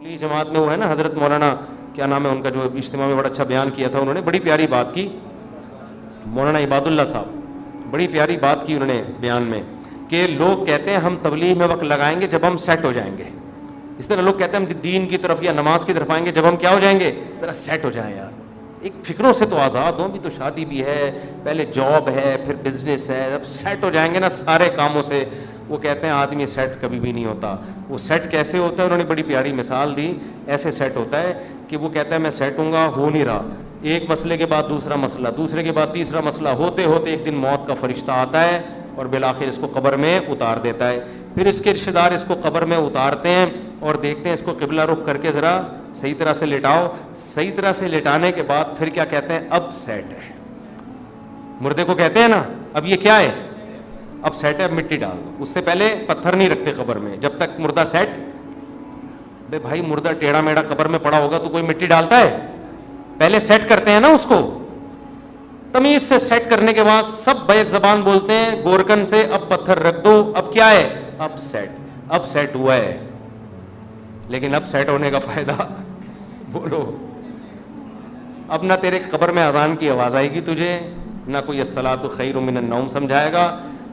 تبلیغ جماعت میں وہ ہے نا حضرت مولانا کیا نام ہے ان کا, جو اجتماع میں بڑا اچھا بیان کیا تھا, انہوں نے بڑی پیاری بات کی, مولانا عباد اللہ صاحب, بڑی پیاری بات کی انہوں نے بیان میں, کہ لوگ کہتے ہیں ہم تبلیغ میں وقت لگائیں گے جب ہم سیٹ ہو جائیں گے. اس طرح لوگ کہتے ہیں ہم دین کی طرف یا نماز کی طرف آئیں گے جب ہم کیا ہو جائیں گے, ذرا سیٹ ہو جائیں یار, ایک فکروں سے تو آزاد ہوں, بھی تو شادی بھی ہے, پہلے جاب ہے, پھر بزنس ہے, جب سیٹ ہو جائیں گے نا سارے کاموں سے. وہ کہتے ہیں آدمی سیٹ کبھی بھی نہیں ہوتا. وہ سیٹ کیسے ہوتا ہے, انہوں نے بڑی پیاری مثال دی, ایسے سیٹ ہوتا ہے کہ وہ کہتا ہے میں سیٹ ہوں گا, ہو نہیں رہا, ایک مسئلے کے بعد دوسرا مسئلہ, دوسرے کے بعد تیسرا مسئلہ, ہوتے ہوتے ایک دن موت کا فرشتہ آتا ہے اور بالآخر اس کو قبر میں اتار دیتا ہے. پھر اس کے رشتہ دار اس کو قبر میں اتارتے ہیں اور دیکھتے ہیں اس کو قبلہ رخ کر کے ذرا صحیح طرح سے لٹاؤ. صحیح طرح سے لٹانے کے بعد پھر کیا کہتے ہیں, اب سیٹ ہے. مردے کو کہتے ہیں نا اب یہ کیا ہے, اب سیٹ ہے, اب مٹی ڈال دو. اس سے پہلے پتھر نہیں رکھتے قبر میں جب تک مردہ سیٹ. بے بھائی مردہ ٹیڑھا میڑھا قبر میں پڑا ہوگا تو کوئی مٹی ڈالتا ہے, پہلے سیٹ کرتے ہیں نا اس کو. تمیز سے سیٹ کرنے کے بعد سب بیک زبان بولتے ہیں گورکن سے, اب پتھر رکھ دو, اب کیا ہے, اب سیٹ, اب سیٹ ہوا ہے. لیکن اب سیٹ ہونے کا فائدہ بولو, اب نہ تیرے قبر میں اذان کی آواز آئے گی تجھے, نہ کوئی الصلاۃ خیر من النوم سمجھائے گا,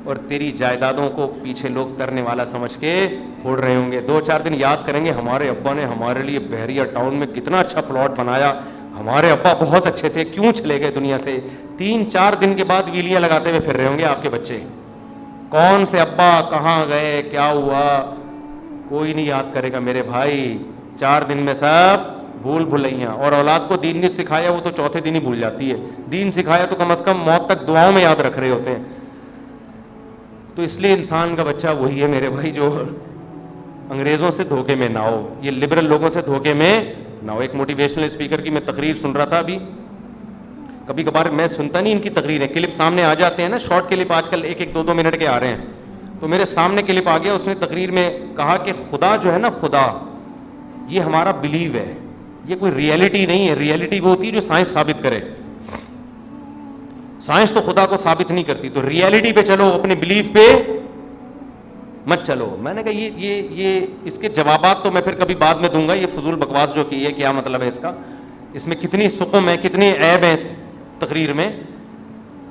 اور تیری جائیدادوں کو پیچھے لوگ ترنے والا سمجھ کے پھوڑ رہے ہوں گے. 2-4 دن یاد کریں گے ہمارے ابا نے ہمارے لیے بحریہ ٹاؤن میں کتنا اچھا پلاٹ بنایا, ہمارے ابا بہت اچھے تھے, کیوں چلے گئے دنیا سے. 3-4 دن کے بعد ویلیاں لگاتے ہوئے پھر رہے ہوں گے آپ کے بچے, کون سے ابا کہاں گئے, کیا ہوا, کوئی نہیں یاد کرے گا میرے بھائی. 4 دن میں سب بھول بھلائیاں. اور اولاد کو دین نہیں سکھایا وہ تو چوتھے دن ہی بھول جاتی ہے, دین سکھایا تو کم از کم موت تک دعاؤں میں یاد رکھ رہے ہوتے ہیں. تو اس لیے انسان کا بچہ وہی ہے میرے بھائی جو انگریزوں سے دھوکے میں نہ ہو, یہ لبرل لوگوں سے دھوکے میں نہ ہو. ایک موٹیویشنل اسپیکر کی میں تقریر سن رہا تھا ابھی, کبھی کبھار میں سنتا نہیں ان کی تقریریں, کلپ سامنے آ جاتے ہیں نا, شارٹ کلپ آج کل 1-2 منٹ کے آ رہے ہیں, تو میرے سامنے کلپ آ گیا. اس نے تقریر میں کہا کہ خدا جو ہے نا, خدا یہ ہمارا بلیو ہے, یہ کوئی ریئلٹی نہیں ہے. ریئلٹی وہ ہوتی ہے جو سائنس ثابت کرے, سائنس تو خدا کو ثابت نہیں کرتی. تو ریئلٹی پہ چلو, اپنے بلیف پہ مت چلو. میں نے کہا یہ اس کے جوابات تو میں پھر کبھی بعد میں دوں گا. یہ فضول بکواس جو کی ہے کیا مطلب ہے اس کا, اس میں کتنی سقم ہے, کتنی عیب ہے اس تقریر میں.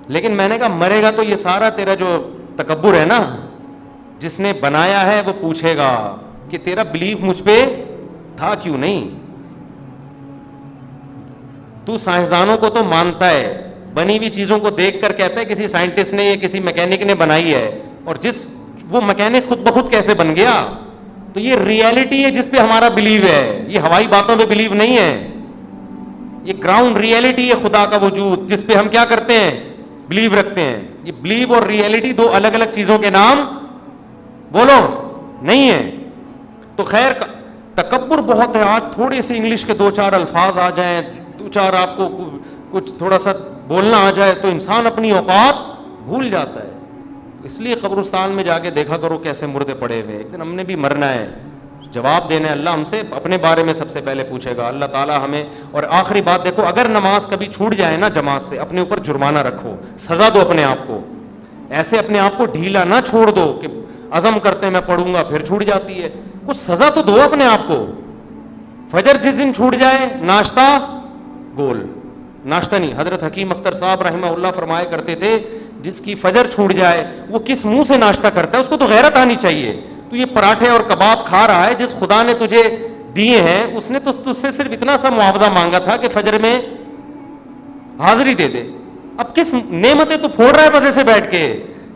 لیکن میں نے کہا مرے گا تو یہ سارا تیرا جو تکبر ہے نا, جس نے بنایا ہے وہ پوچھے گا کہ تیرا بلیف مجھ پہ تھا کیوں نہیں. تو سائنسدانوں کو تو مانتا ہے, بنی ہوئی چیزوں کو دیکھ کر کہتا ہے کسی سائنٹسٹ نے یا کسی میکینک نے بنائی ہے, اور وہ میکینک خود بخود کیسے بن گیا. تو یہ ریئلٹی ہے جس پہ ہمارا بلیو ہے, یہ ہوائی باتوں پہ بلیو نہیں ہے. یہ گراؤنڈ ریئلٹی ہے خدا کا وجود, جس پہ ہم کیا کرتے ہیں, بلیو رکھتے ہیں. یہ بلیو اور ریئلٹی 2 الگ الگ چیزوں کے نام بولو نہیں ہے. تو خیر تکبر بہت ہے. آج تھوڑے سے انگلش کے 2-4 الفاظ آ جائیں, 2-4 آپ کو کچھ تھوڑا سا بولنا آ جائے تو انسان اپنی اوقات بھول جاتا ہے. اس لیے قبرستان میں جا کے دیکھا کرو کیسے مردے پڑے ہوئے. ایک دن ہم نے بھی مرنا ہے, جواب دینا ہے. اللہ ہم سے اپنے بارے میں سب سے پہلے پوچھے گا, اللہ تعالیٰ ہمیں. اور آخری بات دیکھو, اگر نماز کبھی چھوٹ جائے نا جماعت سے, اپنے اوپر جرمانہ رکھو, سزا دو اپنے آپ کو. ایسے اپنے آپ کو ڈھیلا نہ چھوڑ دو کہ عزم کرتے ہیں میں پڑھوں گا پھر چھوٹ جاتی ہے. کچھ سزا تو دو اپنے آپ کو. فجر جس دن چھوٹ جائے, ناشتہ گول, ناشتہ نہیں. حضرت حکیم اختر صاحب رحمہ اللہ فرمایا کرتے تھے جس کی فجر چھوٹ جائے وہ کس منہ سے ناشتہ کرتا ہے, اس کو تو غیرت آنی چاہیے. تو یہ پراٹھے اور کباب کھا رہا ہے, جس خدا نے تجھے دیے ہیں اس نے تو تجھ سے صرف اتنا سا معاوضہ مانگا تھا کہ فجر میں حاضری دے دے. اب کس نعمتیں تو پھوڑ رہا ہے بس ایسے بیٹھ کے.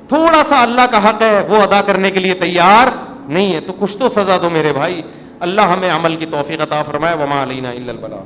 تھوڑا سا اللہ کا حق ہے وہ ادا کرنے کے لیے تیار نہیں ہے, تو کچھ تو سزا دو میرے بھائی. اللہ ہمیں عمل کی توفیق عطا فرمائے. وما علینا الا البلاغ.